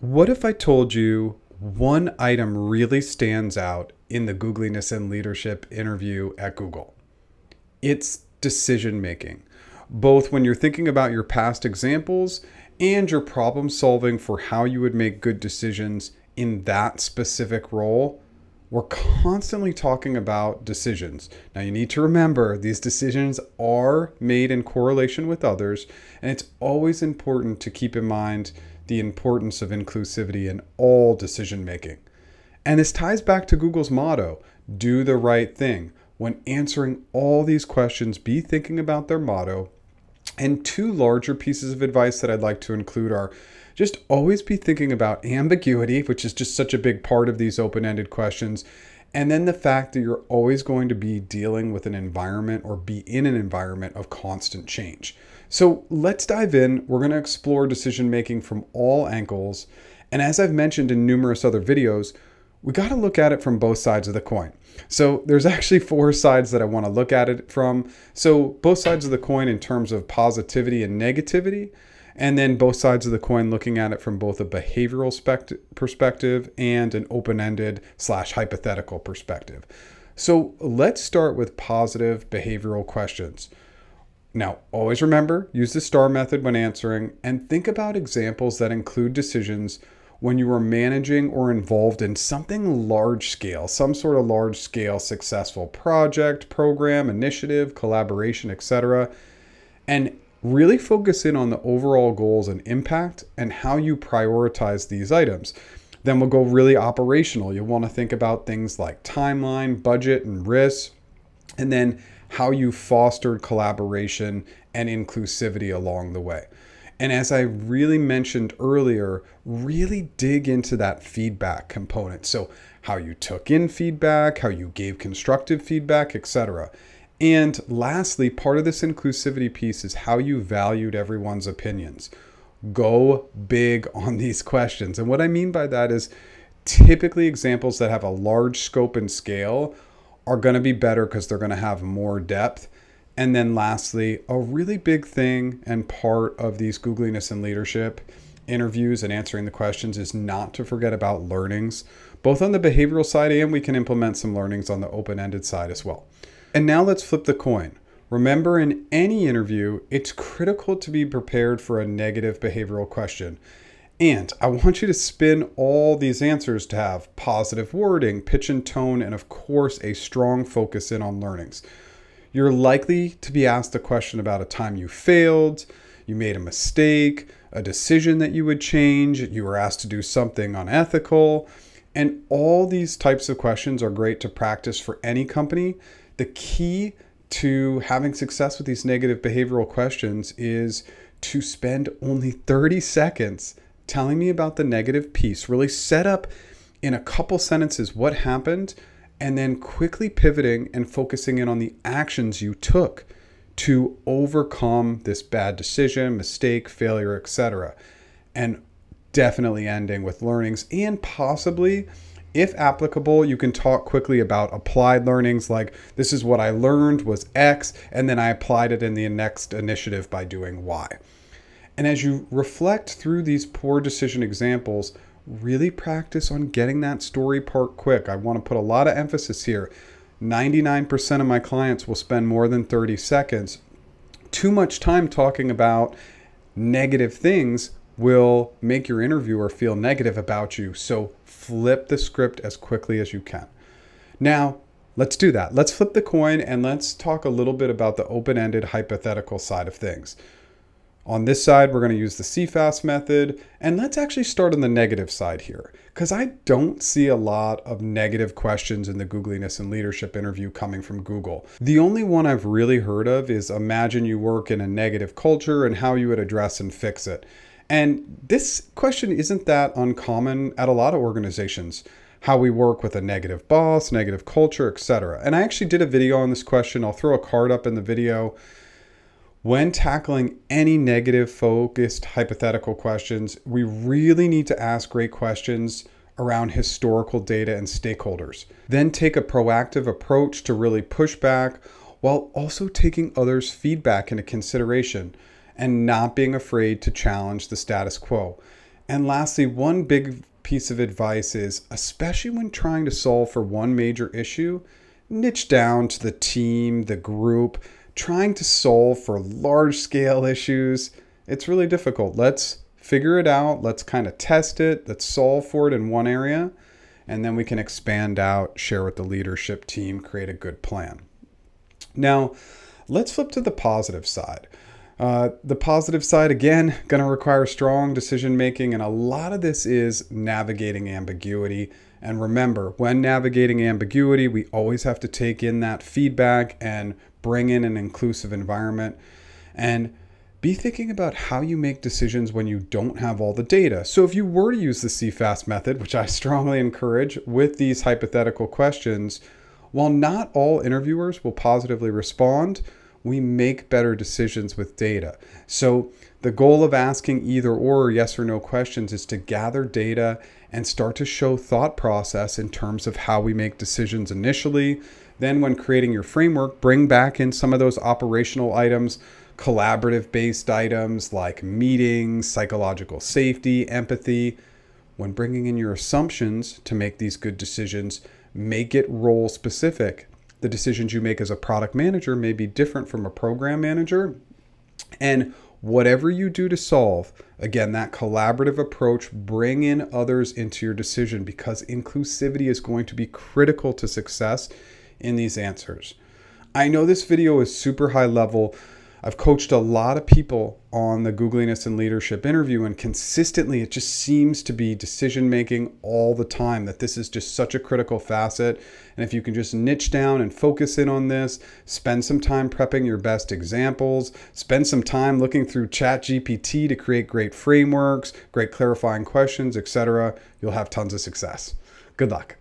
What if I told you one item really stands out in the Googliness and leadership interview at Google? It's decision making, both when you're thinking about your past examples and your problem solving for how you would make good decisions in that specific role. We're constantly talking about decisions. Now, you need to remember these decisions are made in correlation with others, and it's always important to keep in mind the importance of inclusivity in all decision making. And this ties back to Google's motto, do the right thing. When answering all these questions, be thinking about their motto. And two larger pieces of advice that I'd like to include are just always be thinking about ambiguity, which is just such a big part of these open-ended questions. And then the fact that you're always going to be dealing with an environment or be in an environment of constant change. So let's dive in. We're going to explore decision making from all angles. And as I've mentioned in numerous other videos, we got to look at it from both sides of the coin. So there's actually four sides that I want to look at it from. So both sides of the coin in terms of positivity and negativity, and then both sides of the coin looking at it from both a behavioral perspective and an open-ended / hypothetical perspective. So let's start with positive behavioral questions. Now, always remember, use the STAR method when answering and think about examples that include decisions when you are managing or involved in something large scale, some sort of large scale successful project, program, initiative, collaboration, etc. And really focus in on the overall goals and impact and how you prioritize these items. Then we'll go really operational. You'll want to think about things like timeline, budget, and risks, and then how you fostered collaboration and inclusivity along the way. And as I really mentioned earlier, really dig into that feedback component. So how you took in feedback, how you gave constructive feedback, etc. And lastly, part of this inclusivity piece is how you valued everyone's opinions. Go big on these questions. And what I mean by that is typically examples that have a large scope and scale are going to be better because they're going to have more depth. And then lastly, a really big thing and part of these Googliness and leadership interviews and answering the questions is not to forget about learnings, both on the behavioral side, and we can implement some learnings on the open-ended side as well. And now let's flip the coin. Remember, in any interview, it's critical to be prepared for a negative behavioral question. And I want you to spin all these answers to have positive wording, pitch and tone, and of course, a strong focus in on learnings. You're likely to be asked a question about a time you failed, you made a mistake, a decision that you would change, you were asked to do something unethical, and all these types of questions are great to practice for any company. The key to having success with these negative behavioral questions is to spend only 30 seconds telling me about the negative piece, really set up in a couple sentences what happened, and then quickly pivoting and focusing in on the actions you took to overcome this bad decision, mistake, failure, etc. And definitely ending with learnings, and possibly, if applicable, you can talk quickly about applied learnings, like this is what I learned was X, and then I applied it in the next initiative by doing Y. And as you reflect through these poor decision examples, really practice on getting that story part quick. I want to put a lot of emphasis here. 99% of my clients will spend more than 30 seconds. Too much time talking about negative things will make your interviewer feel negative about you. So flip the script as quickly as you can. Now, let's do that. Let's flip the coin and let's talk a little bit about the open-ended hypothetical side of things. On this side, we're going to use the CFAS method, and let's actually start on the negative side here, because I don't see a lot of negative questions in the Googliness and leadership interview coming from Google. The only one I've really heard of is imagine you work in a negative culture and how you would address and fix it. And this question isn't that uncommon at a lot of organizations, how we work with a negative boss, negative culture, etc. And I actually did a video on this question. I'll throw a card up in the video. When tackling any negative focused hypothetical questions, we really need to ask great questions around historical data and stakeholders. Then take a proactive approach to really push back while also taking others' feedback into consideration and not being afraid to challenge the status quo. And lastly, one big piece of advice is, especially when trying to solve for one major issue, niche down to the team, the group. Trying to solve for large scale issues, it's really difficult. Let's figure it out. Let's kind of test it. Let's solve for it in one area. And then we can expand out, share with the leadership team, create a good plan. Now, let's flip to the positive side. The positive side, again, going to require strong decision making, and a lot of this is navigating ambiguity. And remember, when navigating ambiguity, we always have to take in that feedback and bring in an inclusive environment. And be thinking about how you make decisions when you don't have all the data. So if you were to use the CFAST method, which I strongly encourage with these hypothetical questions, while not all interviewers will positively respond, we make better decisions with data. So the goal of asking either or yes or no questions is to gather data and start to show thought process in terms of how we make decisions initially. Then when creating your framework, bring back in some of those operational items, collaborative based items like meetings, psychological safety, empathy. When bringing in your assumptions to make these good decisions, make it role specific. The decisions you make as a product manager may be different from a program manager. And whatever you do to solve, again, that collaborative approach, bring in others into your decision, because inclusivity is going to be critical to success in these answers. I know this video is super high level. I've coached a lot of people on the Googliness and leadership interview, and consistently it just seems to be decision making all the time, that this is just such a critical facet. And if you can just niche down and focus in on this, spend some time prepping your best examples, spend some time looking through ChatGPT to create great frameworks, great clarifying questions, etc., you'll have tons of success. Good luck.